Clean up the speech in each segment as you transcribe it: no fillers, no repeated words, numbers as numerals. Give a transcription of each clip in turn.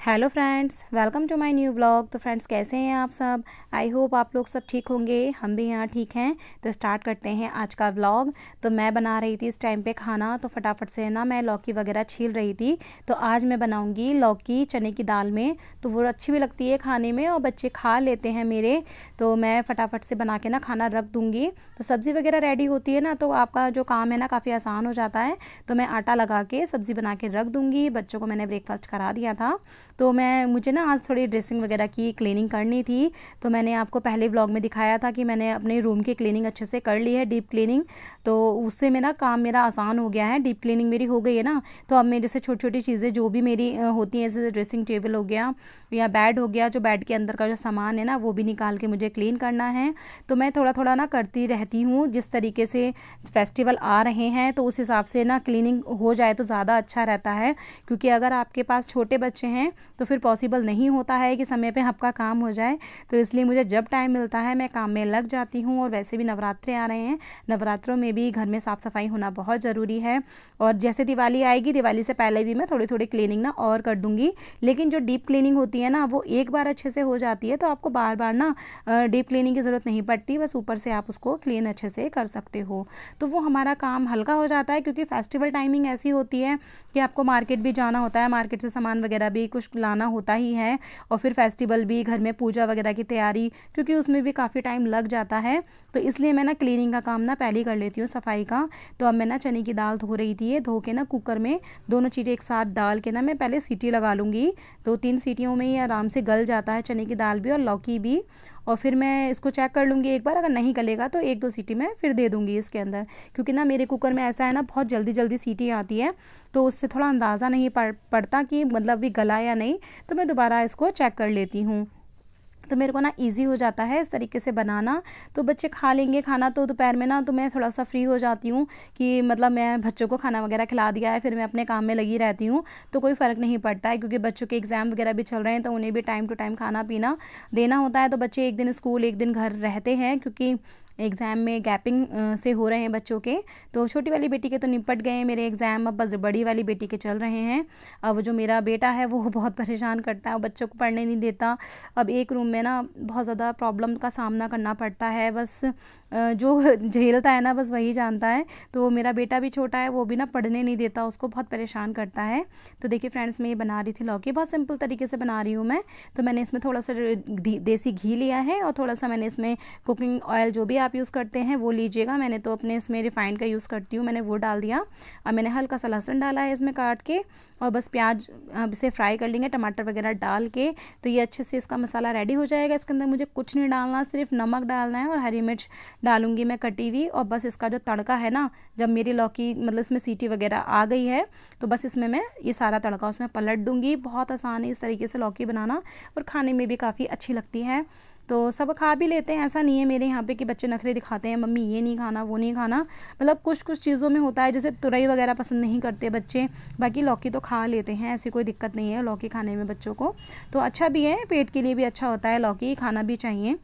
Hello friends, welcome to my new vlog. तो friends, कैसे हैं आप सब? आई होप आप लोग सब ठीक होंगे। हम भी यहाँ ठीक हैं। तो स्टार्ट करते हैं आज का व्लॉग। तो मैं बना रही थी इस टाइम पे खाना, तो फटाफट से ना मैं लौकी वगैरह छील रही थी। तो आज मैं बनाऊंगी लौकी चने की दाल में। तो वो अच्छी भी लगती है खाने में और बच्चे खा लेते हैं मेरे। तो मैं फटाफट से बना के ना खाना रख दूँगी। तो सब्ज़ी वगैरह रेडी होती है ना, तो आपका जो काम है ना काफ़ी आसान हो जाता है। तो मैं आटा लगा के सब्ज़ी बना के रख दूँगी। बच्चों को मैंने ब्रेकफास्ट करा दिया था। तो मुझे ना आज थोड़ी ड्रेसिंग वगैरह की क्लीनिंग करनी थी। तो मैंने आपको पहले व्लॉग में दिखाया था कि मैंने अपने रूम की क्लीनिंग अच्छे से कर ली है, डीप क्लीनिंग। तो उससे मेरा काम मेरा आसान हो गया है। डीप क्लीनिंग मेरी हो गई है ना, तो अब मेरे से छोटी छोटी चीज़ें जो भी मेरी होती हैं, जैसे ड्रेसिंग टेबल हो गया या बेड हो गया, जो बेड के अंदर का जो सामान है ना वो भी निकाल के मुझे क्लीन करना है। तो मैं थोड़ा थोड़ा ना करती रहती हूँ। जिस तरीके से फेस्टिवल आ रहे हैं तो उस हिसाब से ना क्लीनिंग हो जाए तो ज़्यादा अच्छा रहता है। क्योंकि अगर आपके पास छोटे बच्चे हैं तो फिर पॉसिबल नहीं होता है कि समय पे आपका काम हो जाए। तो इसलिए मुझे जब टाइम मिलता है मैं काम में लग जाती हूँ। और वैसे भी नवरात्रे आ रहे हैं, नवरात्रों में भी घर में साफ़ सफाई होना बहुत ज़रूरी है। और जैसे दिवाली आएगी, दिवाली से पहले भी मैं थोड़ी थोड़ी क्लीनिंग ना और कर दूँगी। लेकिन जो डीप क्लीनिंग होती है ना वो एक बार अच्छे से हो जाती है, तो आपको बार बार ना डीप क्लीनिंग की ज़रूरत नहीं पड़ती। बस ऊपर से आप उसको क्लीन अच्छे से कर सकते हो, तो वो हमारा काम हल्का हो जाता है। क्योंकि फेस्टिवल टाइमिंग ऐसी होती है कि आपको मार्केट भी जाना होता है, मार्केट से सामान वगैरह भी कुछ लाना होता ही है। और फिर फेस्टिवल भी, घर में पूजा वगैरह की तैयारी, क्योंकि उसमें भी काफ़ी टाइम लग जाता है। तो इसलिए मैं ना क्लीनिंग का काम ना पहले ही कर लेती हूँ, सफाई का। तो अब मैं ना चने की दाल धो रही थी, धो के ना कुकर में दोनों चीज़ें एक साथ डाल के ना मैं पहले सीटी लगा लूँगी। 2-3 सीटियों में ही आराम से गल जाता है चने की दाल भी और लौकी भी। और फिर मैं इसको चेक कर लूँगी एक बार, अगर नहीं गलेगा तो 1-2 सीटी मैं फिर दे दूँगी इसके अंदर। क्योंकि ना मेरे कुकर में ऐसा है ना, बहुत जल्दी जल्दी सीटी आती है, तो उससे थोड़ा अंदाज़ा नहीं पड़ता कि मतलब भी गला या नहीं। तो मैं दोबारा इसको चेक कर लेती हूँ। तो मेरे को ना इजी हो जाता है इस तरीके से बनाना। तो बच्चे खा लेंगे खाना, तो दोपहर में ना तो मैं थोड़ा सा फ्री हो जाती हूँ कि मतलब मैं बच्चों को खाना वगैरह खिला दिया है, फिर मैं अपने काम में लगी रहती हूँ। तो कोई फ़र्क नहीं पड़ता है, क्योंकि बच्चों के एग्ज़ाम वगैरह भी चल रहे हैं, तो उन्हें भी टाइम टू टाइम खाना पीना देना होता है। तो बच्चे एक दिन स्कूल एक दिन घर रहते हैं, क्योंकि एग्ज़ाम में गैपिंग से हो रहे हैं बच्चों के। तो छोटी वाली बेटी के तो निपट गए हैं मेरे एग्ज़ाम, अब बस बड़ी वाली बेटी के चल रहे हैं। अब जो मेरा बेटा है वो बहुत परेशान करता है, वो बच्चों को पढ़ने नहीं देता। अब एक रूम में ना बहुत ज़्यादा प्रॉब्लम का सामना करना पड़ता है। बस जो झेलता है ना बस वही जानता है। तो मेरा बेटा भी छोटा है, वो भी ना पढ़ने नहीं देता, उसको बहुत परेशान करता है। तो देखिए फ्रेंड्स, मैं ये बना रही थी लौकी, बहुत सिंपल तरीके से बना रही हूँ मैं। तो मैंने इसमें थोड़ा सा देसी घी लिया है और थोड़ा सा मैंने इसमें कुकिंग ऑयल, जो भी आप यूज़ करते हैं वो लीजिएगा। मैंने तो अपने इसमें रिफाइंड का यूज़ करती हूँ, मैंने वो डाल दिया। और मैंने हल्का सा लहसुन डाला है इसमें काट के। और बस प्याज अब इसे फ्राई कर लेंगे टमाटर वगैरह डाल के। तो ये अच्छे से इसका मसाला रेडी हो जाएगा। इसके अंदर मुझे कुछ नहीं डालना, सिर्फ नमक डालना है और हरी मिर्च डालूंगी मैं कटी हुई। और बस इसका जो तड़का है ना, जब मेरी लौकी मतलब इसमें सीटी वगैरह आ गई है, तो बस इसमें मैं ये सारा तड़का उसमें पलट दूंगी। बहुत आसान है इस तरीके से लौकी बनाना, और खाने में भी काफ़ी अच्छी लगती है। तो सब खा भी लेते हैं, ऐसा नहीं है मेरे यहाँ पे कि बच्चे नखरे दिखाते हैं, मम्मी ये नहीं खाना वो नहीं खाना। मतलब कुछ कुछ चीज़ों में होता है, जैसे तुरई वगैरह पसंद नहीं करते बच्चे, बाकी लौकी तो खा लेते हैं, ऐसी कोई दिक्कत नहीं है लौकी खाने में बच्चों को। तो अच्छा भी है, पेट के लिए भी अच्छा होता है, लौकी खाना भी चाहिए।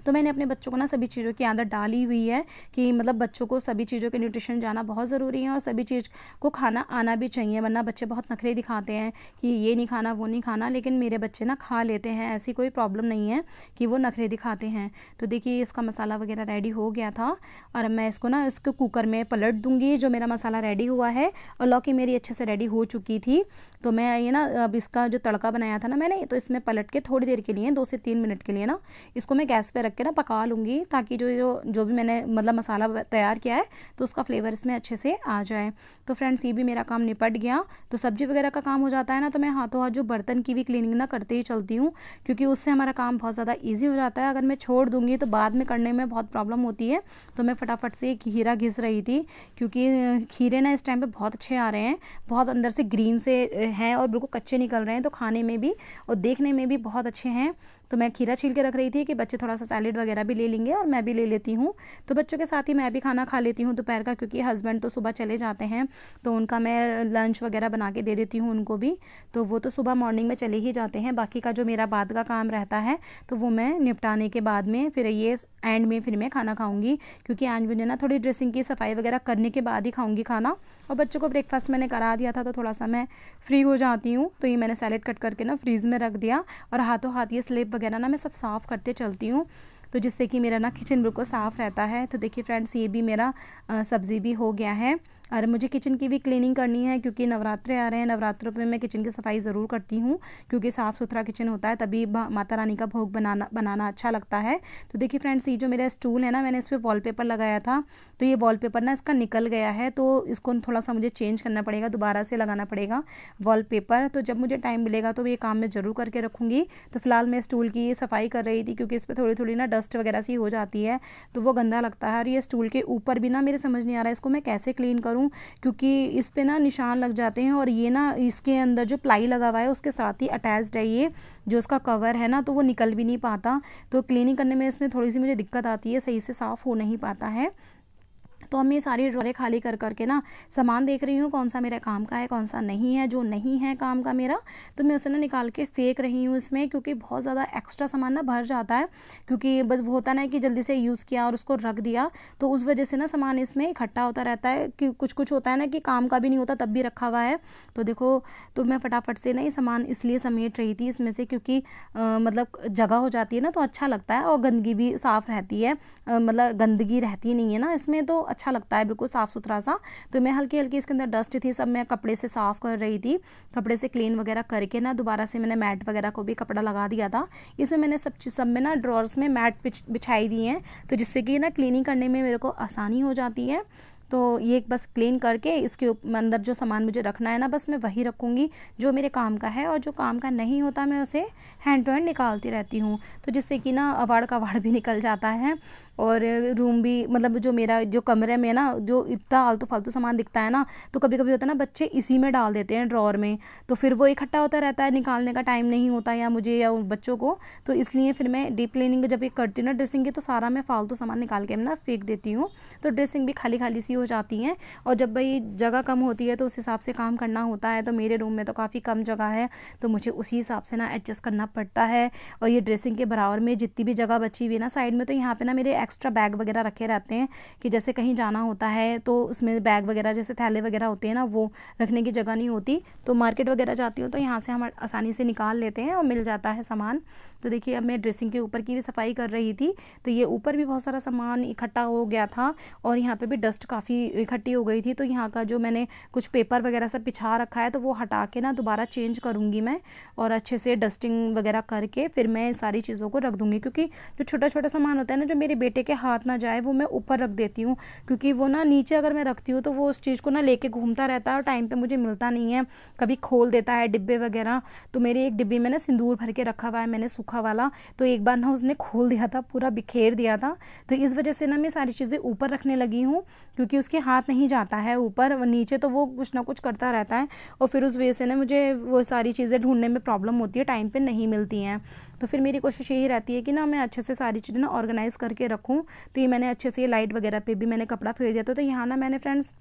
तो मैंने अपने बच्चों को ना सभी चीज़ों की आदत डाली हुई है कि मतलब बच्चों को सभी चीज़ों के न्यूट्रिशन जाना बहुत ज़रूरी है, और सभी चीज़ को खाना आना भी चाहिए। वरना बच्चे बहुत नखरे दिखाते हैं कि ये नहीं खाना वो नहीं खाना, लेकिन मेरे बच्चे ना खा लेते हैं, ऐसी कोई प्रॉब्लम नहीं है कि वो नखरे दिखाते हैं। तो देखिए इसका मसाला वगैरह रेडी हो गया था, और अब मैं इसको ना इसको कुकर में पलट दूँगी, जो मेरा मसाला रेडी हुआ है। और लौकी मेरी अच्छे से रेडी हो चुकी थी। तो मैं ये ना अब इसका जो तड़का बनाया था ना मैंने, तो इसमें पलट के थोड़ी देर के लिए 2 से 3 मिनट के लिए ना इसको मैं गैस पे रख के ना पका लूँगी, ताकि जो जो जो भी मैंने मतलब मसाला तैयार किया है तो उसका फ्लेवर इसमें अच्छे से आ जाए। तो फ्रेंड्स, ये भी मेरा काम निपट गया। तो सब्जी वगैरह का काम हो जाता है ना, तो मैं हाथों हाथ जो बर्तन की भी क्लीनिंग ना करते ही चलती हूँ, क्योंकि उससे हमारा काम बहुत ज़्यादा ईजी हो जाता है। अगर मैं छोड़ दूँगी तो बाद में करने में बहुत प्रॉब्लम होती है। तो मैं फटाफट से खीरा घिस रही थी, क्योंकि खीरे ना इस टाइम पर बहुत अच्छे आ रहे हैं, बहुत अंदर से ग्रीन से हैं और बिल्कुल कच्चे निकल रहे हैं, तो खाने में भी और देखने में भी बहुत अच्छे हैं। तो मैं खीरा छील के रख रही थी कि बच्चे थोड़ा सा सैलेड वगैरह भी ले लेंगे और मैं भी ले लेती हूँ। तो बच्चों के साथ ही मैं भी खाना खा लेती हूँ दोपहर का, क्योंकि हस्बैंड तो सुबह चले जाते हैं तो उनका मैं लंच वगैरह बना के दे देती हूँ उनको भी। तो वो तो सुबह मॉर्निंग में चले ही जाते हैं, बाकी का जो मेरा बाद का काम रहता है तो वो मैं निपटाने के बाद में फिर ये एंड में फिर मैं खाना खाऊंगी, क्योंकि आज मुझे ना थोड़ी ड्रेसिंग की सफाई वगैरह करने के बाद ही खाऊंगी खाना। और बच्चों को ब्रेकफास्ट मैंने करा दिया था तो थोड़ा सा मैं फ्री हो जाती हूँ। तो ये मैंने सैलेड कट करके ना फ्रीज़ में रख दिया और हाथों हाथ ये स्लेब वगैरह ना मैं सब साफ़ करते चलती हूँ, तो जिससे कि मेरा ना किचन बिल्कुल साफ़ रहता है। तो देखिए फ्रेंड्स, ये भी मेरा सब्ज़ी भी हो गया है और मुझे किचन की भी क्लीनिंग करनी है, क्योंकि नवरात्रे आ रहे हैं। नवरात्रों में मैं किचन की सफाई ज़रूर करती हूँ, क्योंकि साफ़ सुथरा किचन होता है तभी माता रानी का भोग बनाना अच्छा लगता है। तो देखिए फ्रेंड्स, ये जो मेरा स्टूल है ना, मैंने इस पर वॉलपेपर लगाया था, तो ये वॉलपेपर ना इसका निकल गया है, तो इसको थोड़ा सा मुझे चेंज करना पड़ेगा, दोबारा से लगाना पड़ेगा वॉलपेपर। तो जब मुझे टाइम मिलेगा तो ये काम मैं ज़रूर करके रखूँगी। तो फिलहाल मैं स्टूल की सफाई कर रही थी, क्योंकि इस पर थोड़ी थोड़ी ना डस्ट वगैरह सी हो जाती है तो वो गंदा लगता है। और ये स्टूल के ऊपर भी ना मेरे समझ नहीं आ रहा है इसको मैं कैसे क्लीन करूँ, क्योंकि इस पे ना निशान लग जाते हैं और ये ना इसके अंदर जो प्लाई लगा हुआ है उसके साथ ही अटैच्ड है ये जो उसका कवर है ना, तो वो निकल भी नहीं पाता। तो क्लीनिंग करने में इसमें थोड़ी सी मुझे दिक्कत आती है, सही से साफ़ हो नहीं पाता है। तो अब मैं सारी ड्रॉरें खाली कर करके ना सामान देख रही हूँ कौन सा मेरा काम का है कौन सा नहीं है। जो नहीं है काम का मेरा तो मैं उसे ना निकाल के फेंक रही हूँ इसमें, क्योंकि बहुत ज़्यादा एक्स्ट्रा सामान ना भर जाता है, क्योंकि बस वो होता ना कि जल्दी से यूज़ किया और उसको रख दिया, तो उस वजह से ना सामान इसमें इकट्ठा होता रहता है। कि कुछ कुछ होता है ना कि काम का भी नहीं होता तब भी रखा हुआ है। तो देखो, तो मैं फटाफट से ना ये सामान इसलिए समेट रही थी इसमें से, क्योंकि मतलब जगह हो जाती है ना तो अच्छा लगता है और गंदगी भी साफ़ रहती है, मतलब गंदगी रहती नहीं है ना इसमें, तो अच्छा लगता है बिल्कुल साफ़ सुथरा सा। तो मैं हल्की हल्की इसके अंदर डस्ट थी सब मैं कपड़े से साफ़ कर रही थी, कपड़े से क्लीन वगैरह करके ना दोबारा से मैंने मैट वगैरह को भी कपड़ा लगा दिया था। इसमें मैंने सब में ना ड्रॉर्स में मैट बिछाई हुई हैं, तो जिससे कि ना क्लीनिंग करने में मेरे को आसानी हो जाती है। तो ये बस क्लीन करके इसके अंदर जो सामान मुझे रखना है ना बस मैं वही रखूँगी जो मेरे काम का है, और जो काम का नहीं होता मैं उसे हैंड टू हैंड निकालती रहती हूँ, तो जिससे कि ना अवाड़ का वाड़ भी निकल जाता है। और रूम भी मतलब जो मेरा जो कमरे में ना जो इतना आलतू फालतू सामान दिखता है ना, तो कभी कभी होता है ना बच्चे इसी में डाल देते हैं ड्रॉर में, तो फिर वो इकट्ठा होता रहता है, निकालने का टाइम नहीं होता या मुझे या उन बच्चों को। तो इसलिए फिर मैं डीप क्लीनिंग जब ये करती हूँ ना ड्रेसिंग की, तो सारा मैं फालतू सामान निकाल के ना फेंक देती हूँ, तो ड्रेसिंग भी खाली खाली सी हो जाती हैं। और जब भाई जगह कम होती है तो उस हिसाब से काम करना होता है, तो मेरे रूम में तो काफ़ी कम जगह है तो मुझे उसी हिसाब से ना एडजस्ट करना पड़ता है। और ये ड्रेसिंग के बराबर में जितनी भी जगह बची हुई है ना साइड में, तो यहाँ पे ना मेरे एक्स्ट्रा बैग वगैरह रखे रहते हैं कि जैसे कहीं जाना होता है तो उसमें बैग वगैरह जैसे थैले वगैरह होते हैं ना वो रखने की जगह नहीं होती, तो मार्केट वगैरह जाती हूँ तो यहाँ से हम आसानी से निकाल लेते हैं और मिल जाता है सामान। तो देखिए अब मैं ड्रेसिंग के ऊपर की भी सफाई कर रही थी, तो ये ऊपर भी बहुत सारा सामान इकट्ठा हो गया था और यहाँ पे भी डस्ट काफ़ी इकट्ठी हो गई थी, तो यहाँ का जो मैंने कुछ पेपर वगैरह सब बिछा रखा है तो वो हटा के ना दोबारा चेंज करूँगी मैं, और अच्छे से डस्टिंग वगैरह करके फिर मैं सारी चीज़ों को रख दूँगी। क्योंकि जो छोटा छोटा सामान होता है ना जो मेरे बेटे के हाथ ना जाए वो मैं ऊपर रख देती हूँ, क्योंकि वो ना नीचे अगर मैं रखती हूँ तो वो उस चीज़ को ना लेके घूमता रहता है और टाइम पे मुझे मिलता नहीं है, कभी खोल देता है डिब्बे वगैरह। तो मेरे एक डिब्बे में ना सिंदूर भर के रखा हुआ है मैंने सूखा वाला, तो एक बार ना उसने खोल दिया था, पूरा बिखेर दिया था, तो इस वजह से ना मैं सारी चीज़ें ऊपर रखने लगी हूँ, क्योंकि उसके हाथ नहीं जाता है ऊपर, नीचे तो वो कुछ ना कुछ करता रहता है और फिर उस वजह से ना मुझे वो सारी चीज़ें ढूंढने में प्रॉब्लम होती है, टाइम पे नहीं मिलती हैं। तो फिर मेरी कोशिश यही रहती है कि ना मैं अच्छे से सारी चीज़ें ना ऑर्गेनाइज़ करके रखूँ। तो ये मैंने अच्छे से लाइट वगैरह पे भी मैंने कपड़ा फेर दिया था, तो यहाँ ना मैंने फ्रेंड्स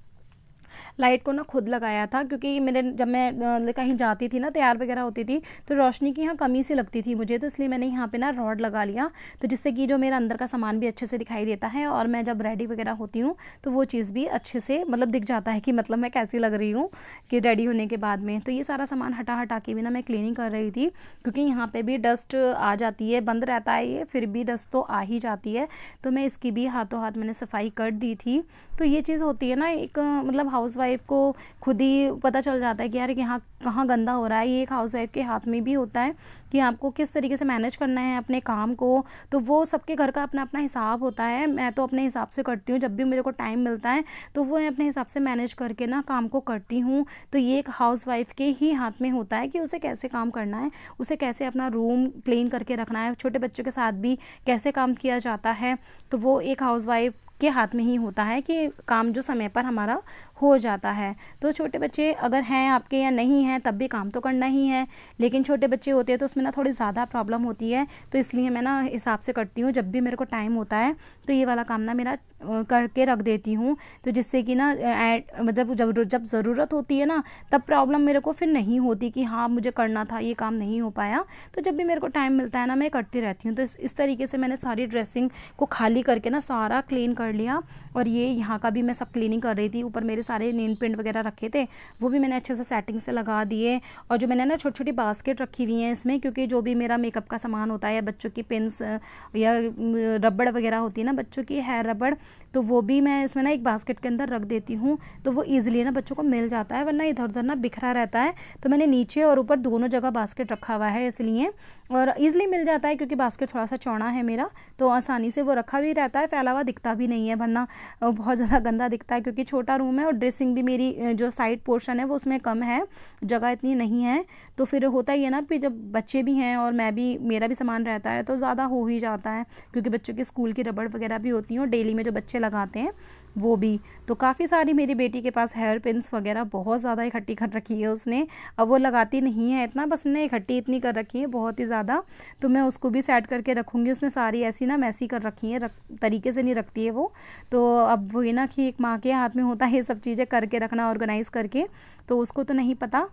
लाइट को ना खुद लगाया था, क्योंकि मेरे जब मैं कहीं जाती थी ना तैयार वगैरह होती थी तो रोशनी की यहाँ कमी सी लगती थी मुझे, तो इसलिए मैंने यहाँ पे ना रॉड लगा लिया, तो जिससे कि जो मेरा अंदर का सामान भी अच्छे से दिखाई देता है और मैं जब रेडी वगैरह होती हूँ तो वो चीज़ भी अच्छे से मतलब दिख जाता है कि मतलब मैं कैसी लग रही हूँ कि रेडी होने के बाद में। तो ये सारा सामान हटा हटा के भी ना मैं क्लीनिंग कर रही थी, क्योंकि यहाँ पर भी डस्ट आ जाती है, बंद रहता है ये फिर भी डस्ट तो आ ही जाती है, तो मैं इसकी भी हाथों हाथ मैंने सफाई कर दी थी। तो ये चीज़ होती है ना एक मतलब हाउसवाइफ को खुद ही पता चल जाता है कि यार यहाँ कहाँ गंदा हो रहा है, ये एक हाउसवाइफ के हाथ में भी होता है कि आपको किस तरीके से मैनेज करना है अपने काम को। तो वो सबके घर का अपना अपना हिसाब होता है, मैं तो अपने हिसाब से करती हूँ, जब भी मेरे को टाइम मिलता है तो वो अपने हिसाब से मैनेज करके ना काम को करती हूँ। तो ये एक हाउसवाइफ के ही हाथ में होता है कि उसे कैसे काम करना है, उसे कैसे अपना रूम क्लीन करके रखना है, छोटे बच्चों के साथ भी कैसे काम किया जाता है, तो वो एक हाउसवाइफ के हाथ में ही होता है कि काम जो समय पर हमारा हो जाता है। तो छोटे बच्चे अगर हैं आपके या नहीं हैं तब भी काम तो करना ही है, लेकिन छोटे बच्चे होते हैं तो उसमें ना थोड़ी ज़्यादा प्रॉब्लम होती है। तो इसलिए मैं ना हिसाब से करती हूँ, जब भी मेरे को टाइम होता है तो ये वाला काम ना मेरा करके रख देती हूँ। तो जिससे कि ना मतलब जब ज़रूरत होती है ना तब प्रॉब्लम मेरे को फिर नहीं होती कि हाँ मुझे करना था, ये काम नहीं हो पाया। तो जब भी मेरे को टाइम मिलता है ना मैं करती रहती हूँ। तो इस तरीके से मैंने सारी ड्रेसिंग को खाली करके ना सारा क्लीन कर लिया। और ये यहाँ का भी मैं सब क्लीनिंग कर रही थी। ऊपर मेरे सारे नेल पेंट वगैरह रखे थे वो भी मैंने अच्छे से सेटिंग से लगा दिए। और जो मैंने ना छोटी छोटी बास्केट रखी हुई हैं इसमें, क्योंकि जो भी मेरा मेकअप का सामान होता है या बच्चों की पिन्स या रबड़ वगैरह होती है ना बच्चों की हेयर रबड़, तो वो भी मैं इसमें ना एक बास्केट के अंदर रख देती हूँ। तो वो ईजिली ना बच्चों को मिल जाता है, वरना इधर उधर ना बिखरा रहता है। तो मैंने नीचे और ऊपर दोनों जगह बास्केट रखा हुआ है इसलिए, और ईजिली मिल जाता है क्योंकि बास्केट थोड़ा सा चौड़ा है मेरा, तो आसानी से वो रखा भी रहता है, फैला हुआ दिखता भी नहीं है, वरना बहुत ज़्यादा गंदा दिखता है। क्योंकि छोटा रूम है और ड्रेसिंग भी मेरी जो साइड पोर्शन है वो उसमें कम है, जगह इतनी नहीं है। तो फिर होता ही है ना, फिर जब बच्चे भी हैं और मैं भी, मेरा भी सामान रहता है तो ज़्यादा हो ही जाता है। क्योंकि बच्चों की स्कूल की रबड़ वगैरह भी होती हैं और डेली में जो बच्चे लगाते हैं वो भी। तो काफ़ी सारी मेरी बेटी के पास हेयर पिन्स वगैरह बहुत ज़्यादा इकट्ठी कर रखी है उसने। अब वो लगाती नहीं है इतना, बस उसने इकट्ठी इतनी कर रखी है बहुत ही ज़्यादा। तो मैं उसको भी सेट करके रखूँगी। उसने सारी ऐसी ना मैसी कर रखी है, तरीके से नहीं रखती है वो। तो अब वही ना कि एक माँ के हाथ में होता है ये सब चीज़ें करके रखना, ऑर्गेनाइज़ करके, तो उसको तो नहीं पता।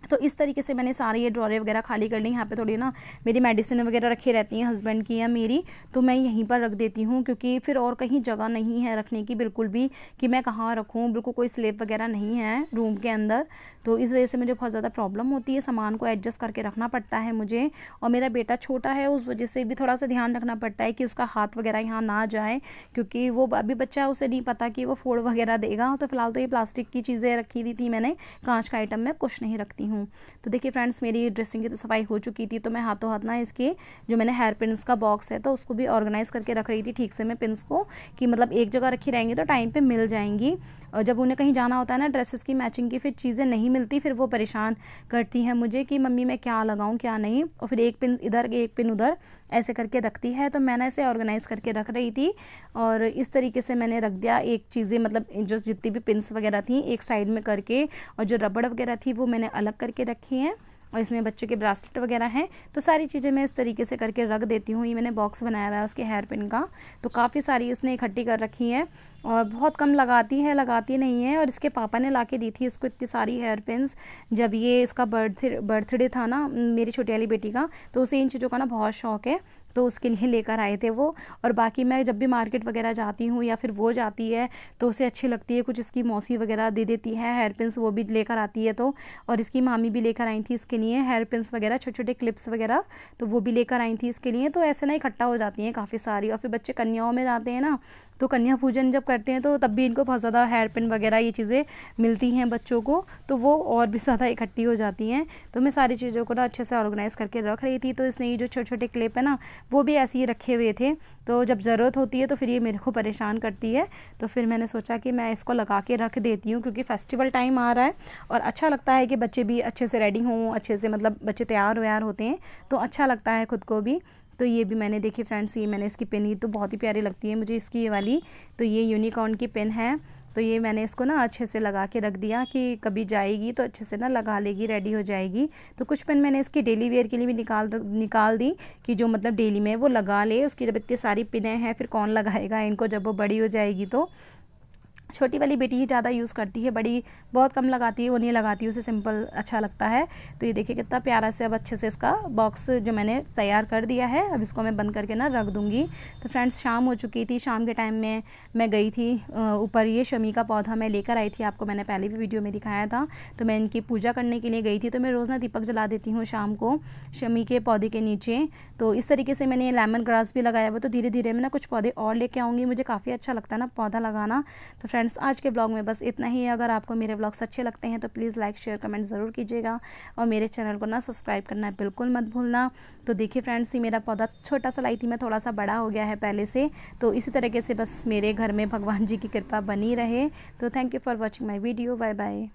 तो इस तरीके से मैंने सारे ये ड्रॉरे वगैरह खाली कर ली। यहाँ पे थोड़ी ना मेरी मेडिसिन वगैरह रखी रहती हैं हस्बैंड की या मेरी, तो मैं यहीं पर रख देती हूँ, क्योंकि फिर और कहीं जगह नहीं है रखने की बिल्कुल भी, कि मैं कहाँ रखूँ। बिल्कुल कोई स्लेब वगैरह नहीं है रूम के अंदर। तो इस वजह से मुझे बहुत ज़्यादा प्रॉब्लम होती है, सामान को एडजस्ट करके रखना पड़ता है मुझे। और मेरा बेटा छोटा है, उस वजह से भी थोड़ा सा ध्यान रखना पड़ता है कि उसका हाथ वगैरह यहाँ ना जाए, क्योंकि वो अभी बच्चा है, उसे नहीं पता कि वो फोड़ वगैरह देगा। तो फिलहाल तो ये प्लास्टिक की चीज़ें रखी हुई थी मैंने, कांच का आइटम में कुछ नहीं रखती हूँ। तो देखिए फ्रेंड्स, मेरी ड्रेसिंग की तो सफाई हो चुकी थी। तो मैं हाथों हाथ ना इसके जो मैंने हेयर पिन्स का बॉक्स है तो उसको भी ऑर्गेनाइज़ करके रख रही थी ठीक से मैं पिन्स को, कि मतलब एक जगह रखी रहेंगी तो टाइम पे मिल जाएंगी। और जब उन्हें कहीं जाना होता है ना ड्रेसेस की मैचिंग की, फिर चीज़ें नहीं मिलती, फिर वो परेशान करती हैं मुझे कि मम्मी मैं क्या लगाऊं क्या नहीं, और फिर एक पिन इधर एक पिन उधर ऐसे करके रखती है। तो मैंने इसे ऑर्गेनाइज़ करके रख रही थी और इस तरीके से मैंने रख दिया एक चीज़ें, मतलब जो जितनी भी पिन्स वगैरह थी एक साइड में करके, और जो रबड़ वगैरह थी वो मैंने अलग करके रखी हैं। और इसमें बच्चों के ब्रासलेट वगैरह हैं, तो सारी चीज़ें मैं इस तरीके से करके रख देती हूँ। ये मैंने बॉक्स बनाया हुआ है उसके हेयर पिन का, तो काफ़ी सारी उसने इकट्ठी कर रखी है और बहुत कम लगाती है, लगाती नहीं है। और इसके पापा ने लाके दी थी इसको इतनी सारी हेयर पिन्स, जब ये इसका बर्थडे था ना मेरी छोटी वाली बेटी का, तो उसे इन चीज़ों का ना बहुत शौक है, तो उसके लिए लेकर आए थे वो। और बाकी मैं जब भी मार्केट वगैरह जाती हूँ या फिर वो जाती है तो उसे अच्छी लगती है, कुछ इसकी मौसी वगैरह दे देती है हेयर पिन्स, वो भी लेकर आती है। तो और इसकी मामी भी लेकर आई थी इसके लिए हेयर पिन्स वगैरह, छोटे छोटे क्लिप्स वगैरह, तो वो भी लेकर आई थी इसके लिए। तो ऐसे ना इकट्ठा हो जाती हैं काफ़ी सारी। और फिर बच्चे कन्याओं में जाते हैं ना, तो कन्या पूजन जब करते हैं तो तब भी इनको बहुत ज़्यादा हेयर पिन वगैरह ये चीज़ें मिलती हैं बच्चों को, तो वो और भी ज़्यादा इकट्ठी हो जाती हैं। तो मैं सारी चीज़ों को ना अच्छे से ऑर्गेनाइज़ करके रख रही थी। तो इसने ये जो छोटे छोटे क्लिप है ना वो भी ऐसे ही रखे हुए थे, तो जब ज़रूरत होती है तो फिर ये मेरे को परेशान करती है। तो फिर मैंने सोचा कि मैं इसको लगा के रख देती हूँ, क्योंकि फेस्टिवल टाइम आ रहा है और अच्छा लगता है कि बच्चे भी अच्छे से रेडी हों, अच्छे से मतलब बच्चे तैयार व्यार होते हैं तो अच्छा लगता है खुद को भी। तो ये भी मैंने देखी फ्रेंड्स, ये मैंने इसकी पेन, ये तो बहुत ही प्यारी लगती है मुझे इसकी ये वाली, तो ये यूनिकॉर्न की पेन है। तो ये मैंने इसको ना अच्छे से लगा के रख दिया कि कभी जाएगी तो अच्छे से ना लगा लेगी, रेडी हो जाएगी। तो कुछ पेन मैंने इसकी डेली वेयर के लिए भी निकाल दी कि जो मतलब डेली में वो लगा ले। उसकी जब इतनी सारी पिनें हैं फिर कौन लगाएगा इनको जब वो बड़ी हो जाएगी। तो छोटी वाली बेटी ही ज़्यादा यूज़ करती है, बड़ी बहुत कम लगाती है, वो नहीं लगाती, उसे सिंपल अच्छा लगता है। तो ये देखिए कितना प्यारा से अब अच्छे से इसका बॉक्स जो मैंने तैयार कर दिया है, अब इसको मैं बंद करके ना रख दूँगी। तो फ्रेंड्स शाम हो चुकी थी, शाम के टाइम में मैं गई थी ऊपर, ये शमी का पौधा मैं लेकर आई थी, आपको मैंने पहले भी वीडियो में दिखाया था। तो मैं इनकी पूजा करने के लिए गई थी। तो मैं रोज़ ना दीपक जला देती हूँ शाम को शमी के पौधे के नीचे। तो इस तरीके से मैंने लेमन ग्रास भी लगाया हुआ। तो धीरे धीरे मैं ना कुछ पौधे और लेके आऊँगी, मुझे काफ़ी अच्छा लगता है ना पौधा लगाना। तो फ्रेंड्स आज के ब्लॉग में बस इतना ही। अगर आपको मेरे ब्लॉग्स अच्छे लगते हैं तो प्लीज़ लाइक शेयर कमेंट ज़रूर कीजिएगा और मेरे चैनल को ना सब्सक्राइब करना बिल्कुल मत भूलना। तो देखिए फ्रेंड्स, ये मेरा पौधा छोटा सा लाई थी मैं, थोड़ा सा बड़ा हो गया है पहले से। तो इसी तरीके से बस मेरे घर में भगवान जी की कृपा बनी रहे। तो thank you for watching my video, bye bye.